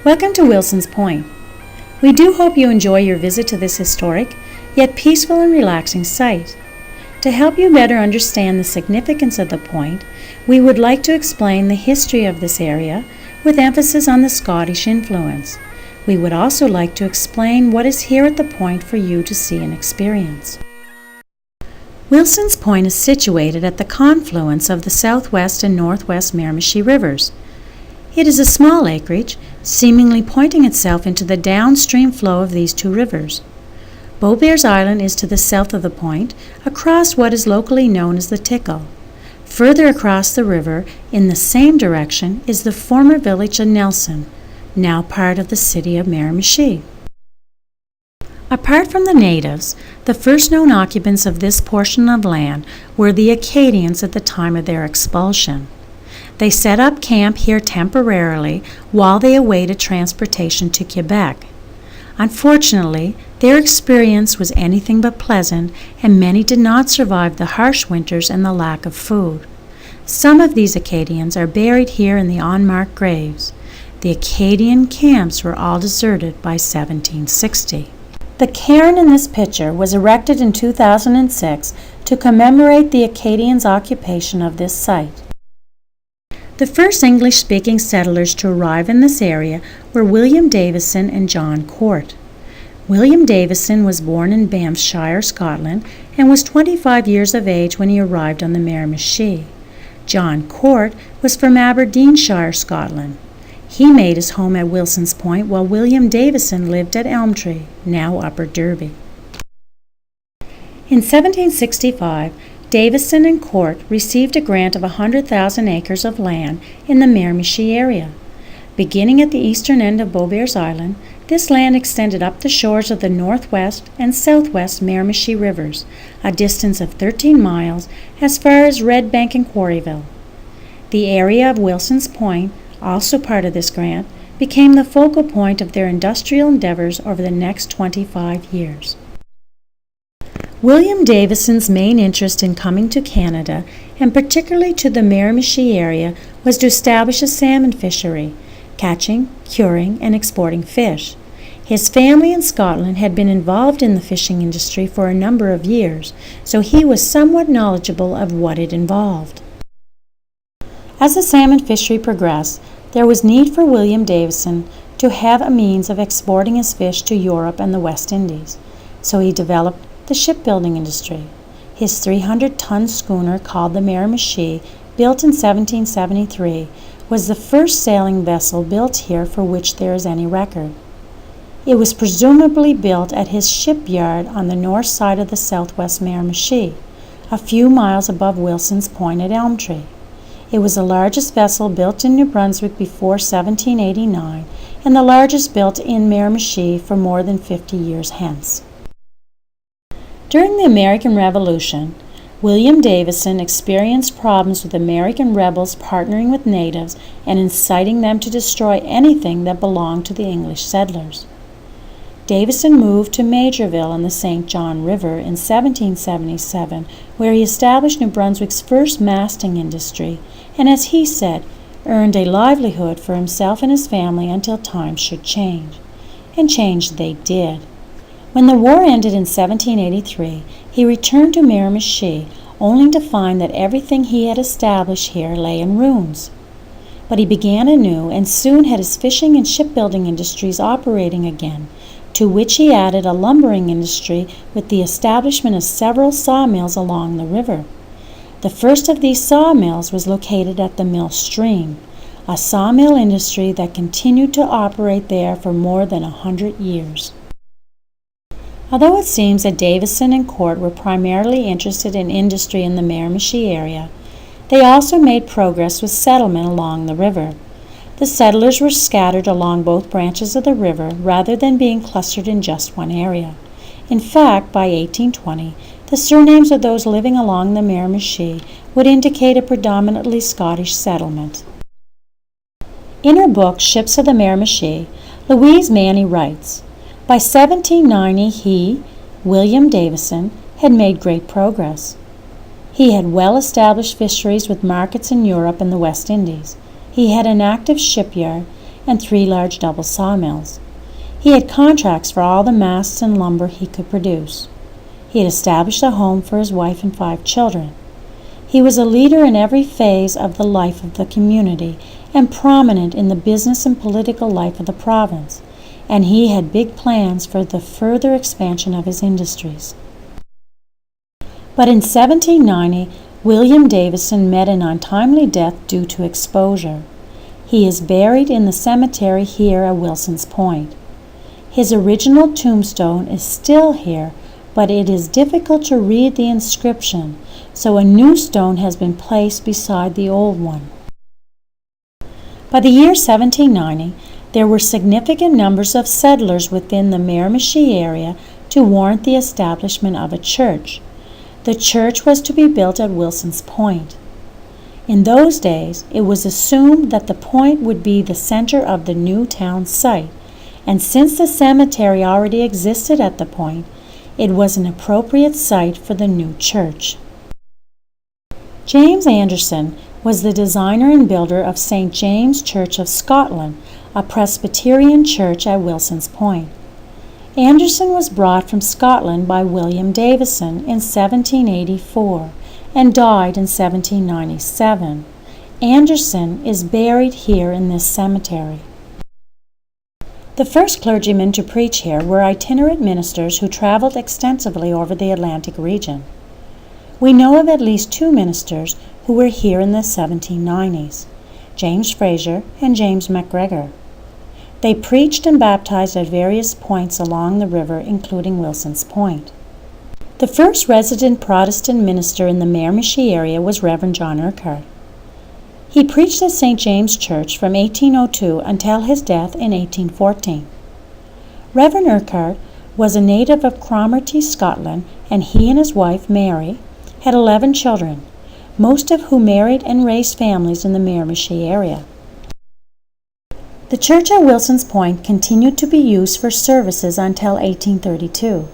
Welcome to Wilson's Point. We do hope you enjoy your visit to this historic, yet peaceful and relaxing site. To help you better understand the significance of the point, we would like to explain the history of this area with emphasis on the Scottish influence. We would also like to explain what is here at the point for you to see and experience. Wilson's Point is situated at the confluence of the southwest and northwest Miramichi rivers. It is a small acreage, seemingly pointing itself into the downstream flow of these two rivers. Beaubears Island is to the south of the point, across what is locally known as the Tickle. Further across the river, in the same direction, is the former village of Nelson, now part of the city of Miramichi. Apart from the natives, the first known occupants of this portion of land were the Acadians at the time of their expulsion. They set up camp here temporarily while they awaited transportation to Quebec. Unfortunately, their experience was anything but pleasant, and many did not survive the harsh winters and the lack of food. Some of these Acadians are buried here in the unmarked graves. The Acadian camps were all deserted by 1760. The cairn in this picture was erected in 2006 to commemorate the Acadians' occupation of this site. The first English-speaking settlers to arrive in this area were William Davison and John Court. William Davison was born in Banffshire, Scotland, and was 25 years of age when he arrived on the Miramichi. John Court was from Aberdeenshire, Scotland. He made his home at Wilson's Point while William Davison lived at Elmtree, now Upper Derby. In 1765, Davison and Court received a grant of 100,000 acres of land in the Miramichi area. Beginning at the eastern end of Beaubears Island, this land extended up the shores of the northwest and southwest Miramichi rivers, a distance of 13 miles, as far as Red Bank and Quarryville. The area of Wilson's Point, also part of this grant, became the focal point of their industrial endeavors over the next 25 years. William Davison's main interest in coming to Canada, and particularly to the Miramichi area, was to establish a salmon fishery, catching, curing, and exporting fish. His family in Scotland had been involved in the fishing industry for a number of years, so he was somewhat knowledgeable of what it involved. As the salmon fishery progressed, there was need for William Davison to have a means of exporting his fish to Europe and the West Indies, so he developed the shipbuilding industry. His 300-ton schooner called the Miramichi, built in 1773, was the first sailing vessel built here for which there is any record. It was presumably built at his shipyard on the north side of the southwest Miramichi, a few miles above Wilson's Point at Elmtree. It was the largest vessel built in New Brunswick before 1789 and the largest built in Miramichi for more than 50 years hence. During the American Revolution, William Davison experienced problems with American rebels partnering with natives and inciting them to destroy anything that belonged to the English settlers. Davison moved to Majorville on the St. John River in 1777, where he established New Brunswick's first masting industry, and as he said, earned a livelihood for himself and his family until times should change. And change they did. When the war ended in 1783, he returned to Miramichi, only to find that everything he had established here lay in ruins. But he began anew and soon had his fishing and shipbuilding industries operating again, to which he added a lumbering industry with the establishment of several sawmills along the river. The first of these sawmills was located at the Mill Stream, a sawmill industry that continued to operate there for more than 100 years. Although it seems that Davison and Court were primarily interested in industry in the Miramichi area, they also made progress with settlement along the river. The settlers were scattered along both branches of the river rather than being clustered in just one area. In fact, by 1820, the surnames of those living along the Miramichi would indicate a predominantly Scottish settlement. In her book, Ships of the Miramichi, Louise Manny writes, "By 1790 he, William Davison, had made great progress. He had well-established fisheries with markets in Europe and the West Indies. He had an active shipyard, and 3 large double sawmills. He had contracts for all the masts and lumber he could produce. He had established a home for his wife and 5 children. He was a leader in every phase of the life of the community and prominent in the business and political life of the province, and he had big plans for the further expansion of his industries. But in 1790, William Davison met an untimely death due to exposure. He is buried in the cemetery here at Wilson's Point. His original tombstone is still here, but it is difficult to read the inscription, so a new stone has been placed beside the old one. By the year 1790, there were significant numbers of settlers within the Miramichi area to warrant the establishment of a church. The church was to be built at Wilson's Point. In those days, it was assumed that the point would be the center of the new town site, and since the cemetery already existed at the point, it was an appropriate site for the new church. James Anderson was the designer and builder of St. James Church of Scotland, a Presbyterian church at Wilson's Point. Anderson was brought from Scotland by William Davison in 1784 and died in 1797. Anderson is buried here in this cemetery. The first clergymen to preach here were itinerant ministers who traveled extensively over the Atlantic region. We know of at least 2 ministers who were here in the 1790s, James Fraser and James MacGregor. They preached and baptized at various points along the river, including Wilson's Point. The first resident Protestant minister in the Miramichi area was Reverend John Urquhart. He preached at St. James Church from 1802 until his death in 1814. Reverend Urquhart was a native of Cromarty, Scotland, and he and his wife, Mary, had 11 children, most of whom married and raised families in the Miramichi area. The church at Wilson's Point continued to be used for services until 1832.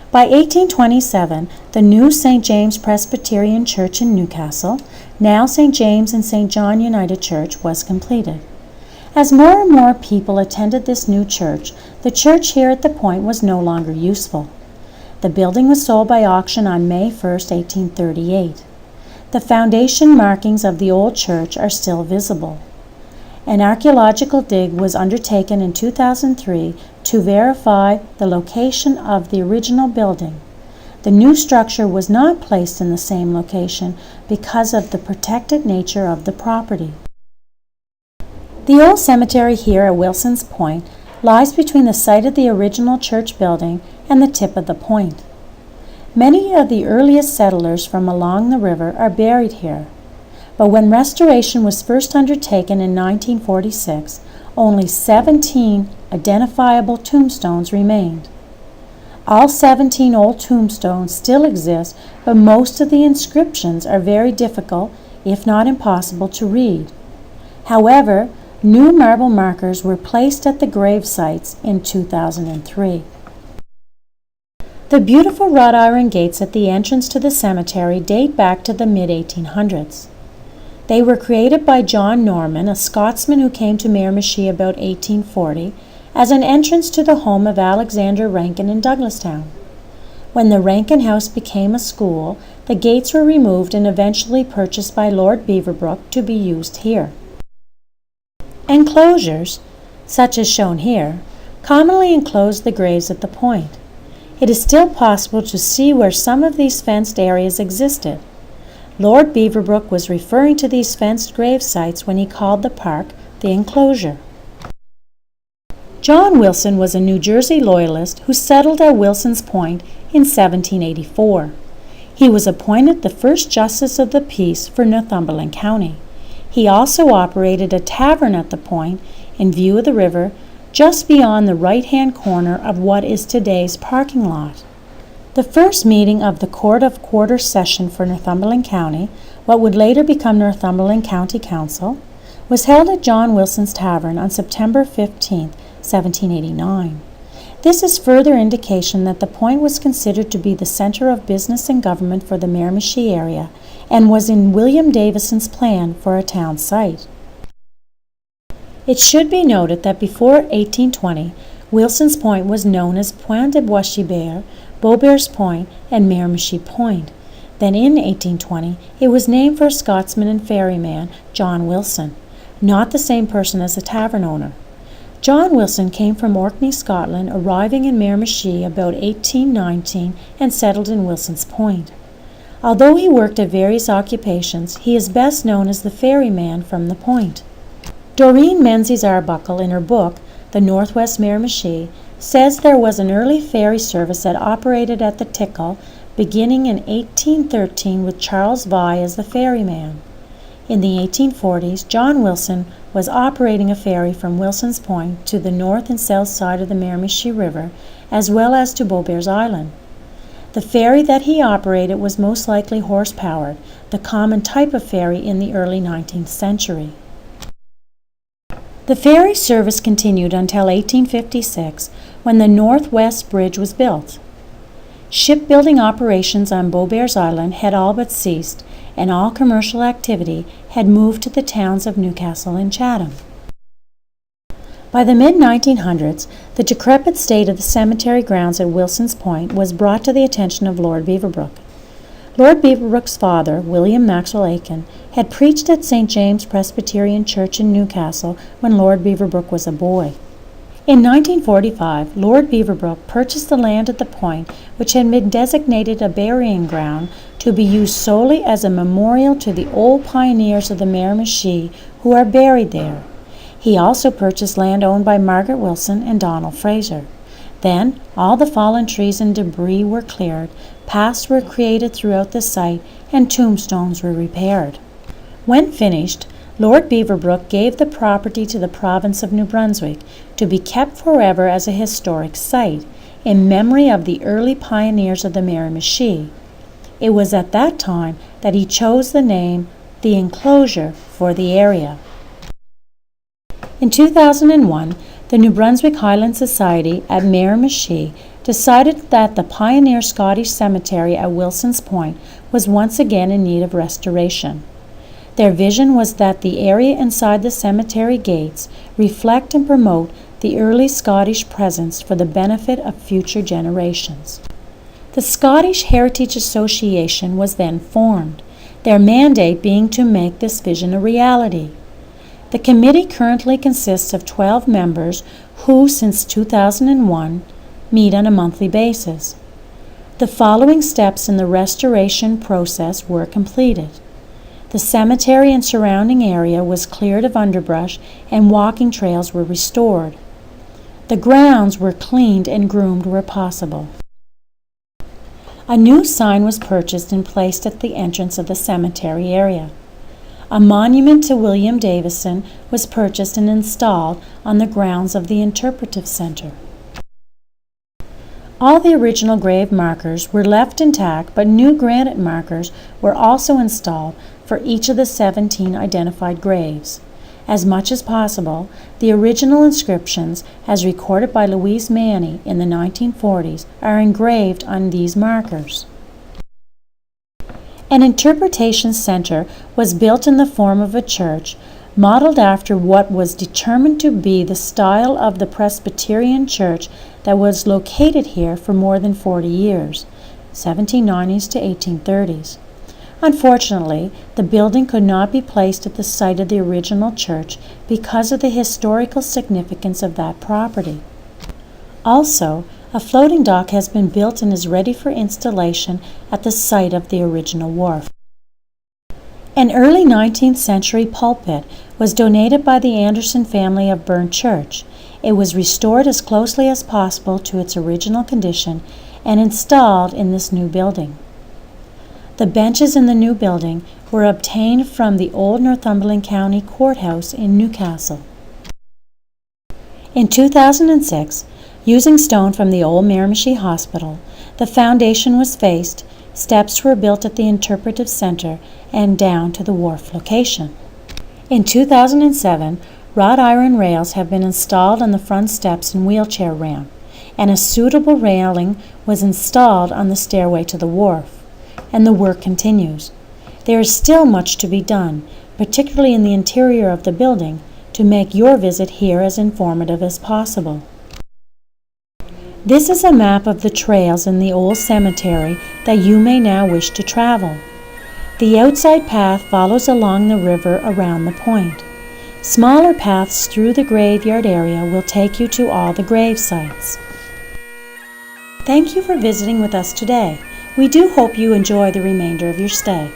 By 1827, the new St. James Presbyterian Church in Newcastle, now St. James and St. John United Church, was completed. As more and more people attended this new church, the church here at the Point was no longer useful. The building was sold by auction on May 1, 1838. The foundation markings of the old church are still visible. An archaeological dig was undertaken in 2003 to verify the location of the original building. The new structure was not placed in the same location because of the protected nature of the property. The old cemetery here at Wilson's Point lies between the site of the original church building and the tip of the point. Many of the earliest settlers from along the river are buried here. But when restoration was first undertaken in 1946, only 17 identifiable tombstones remained. All 17 old tombstones still exist, but most of the inscriptions are very difficult, if not impossible, to read. However, new marble markers were placed at the grave sites in 2003. The beautiful wrought iron gates at the entrance to the cemetery date back to the mid-1800s. They were created by John Norman, a Scotsman who came to Miramichi about 1840, as an entrance to the home of Alexander Rankin in Douglastown. When the Rankin House became a school, the gates were removed and eventually purchased by Lord Beaverbrook to be used here. Enclosures, such as shown here, commonly enclose the graves at the point. It is still possible to see where some of these fenced areas existed. Lord Beaverbrook was referring to these fenced grave sites when he called the park the enclosure. John Wilson was a New Jersey loyalist who settled at Wilson's Point in 1784. He was appointed the first Justice of the Peace for Northumberland County. He also operated a tavern at the point in view of the river, just beyond the right-hand corner of what is today's parking lot. The first meeting of the Court of Quarter Session for Northumberland County, what would later become Northumberland County Council, was held at John Wilson's Tavern on September 15, 1789. This is further indication that the point was considered to be the center of business and government for the Miramichi area and was in William Davison's plan for a town site. It should be noted that before 1820, Wilson's Point was known as Point de Boishebert, Beaubert's Point, and Miramichi Point. Then in 1820, it was named for a Scotsman and ferryman, John Wilson, not the same person as the tavern owner. John Wilson came from Orkney, Scotland, arriving in Miramichi about 1819 and settled in Wilson's Point. Although he worked at various occupations, he is best known as the ferryman from the point. Doreen Menzies Arbuckle, in her book, The Northwest Miramichi, says there was an early ferry service that operated at the Tickle, beginning in 1813 with Charles Vye as the ferryman. In the 1840s, John Wilson was operating a ferry from Wilson's Point to the north and south side of the Miramichi River, as well as to Beaubert's Island. The ferry that he operated was most likely horse-powered, the common type of ferry in the early 19th century. The ferry service continued until 1856, when the Northwest Bridge was built. Shipbuilding operations on Beaubert's Island had all but ceased, and all commercial activity had moved to the towns of Newcastle and Chatham. By the mid-1900s, the decrepit state of the cemetery grounds at Wilson's Point was brought to the attention of Lord Beaverbrook. Lord Beaverbrook's father, William Maxwell Aiken, had preached at St. James Presbyterian Church in Newcastle when Lord Beaverbrook was a boy. In 1945, Lord Beaverbrook purchased the land at the point, which had been designated a burying ground, to be used solely as a memorial to the old pioneers of the Miramichi who are buried there. He also purchased land owned by Margaret Wilson and Donald Fraser. Then, all the fallen trees and debris were cleared, paths were created throughout the site, and tombstones were repaired. When finished, Lord Beaverbrook gave the property to the province of New Brunswick to be kept forever as a historic site, in memory of the early pioneers of the Miramichi. It was at that time that he chose the name, The Enclosure, for the area. In 2001, the New Brunswick Highland Society at Miramichi decided that the pioneer Scottish cemetery at Wilson's Point was once again in need of restoration. Their vision was that the area inside the cemetery gates reflect and promote the early Scottish presence for the benefit of future generations. The Scottish Heritage Association was then formed, their mandate being to make this vision a reality. The committee currently consists of 12 members who, since 2001, meet on a monthly basis. The following steps in the restoration process were completed. The cemetery and surrounding area was cleared of underbrush and walking trails were restored. The grounds were cleaned and groomed where possible. A new sign was purchased and placed at the entrance of the cemetery area. A monument to William Davison was purchased and installed on the grounds of the Interpretive Center. All the original grave markers were left intact, but new granite markers were also installed for each of the 17 identified graves. As much as possible, the original inscriptions, as recorded by Louise Manny in the 1940s, are engraved on these markers. An interpretation center was built in the form of a church, modeled after what was determined to be the style of the Presbyterian church that was located here for more than 40 years, 1790s to 1830s. Unfortunately, the building could not be placed at the site of the original church because of the historical significance of that property. Also, a floating dock has been built and is ready for installation at the site of the original wharf. An early 19th century pulpit was donated by the Anderson family of Burn Church. It was restored as closely as possible to its original condition and installed in this new building. The benches in the new building were obtained from the old Northumberland County Courthouse in Newcastle. In 2006, using stone from the old Miramichi Hospital, the foundation was faced, steps were built at the Interpretive Center, and down to the wharf location. In 2007, wrought iron rails have been installed on the front steps and wheelchair ramp, and a suitable railing was installed on the stairway to the wharf. And the work continues. There is still much to be done, particularly in the interior of the building, to make your visit here as informative as possible. This is a map of the trails in the old cemetery that you may now wish to travel. The outside path follows along the river around the point. Smaller paths through the graveyard area will take you to all the grave sites. Thank you for visiting with us today. We do hope you enjoy the remainder of your stay.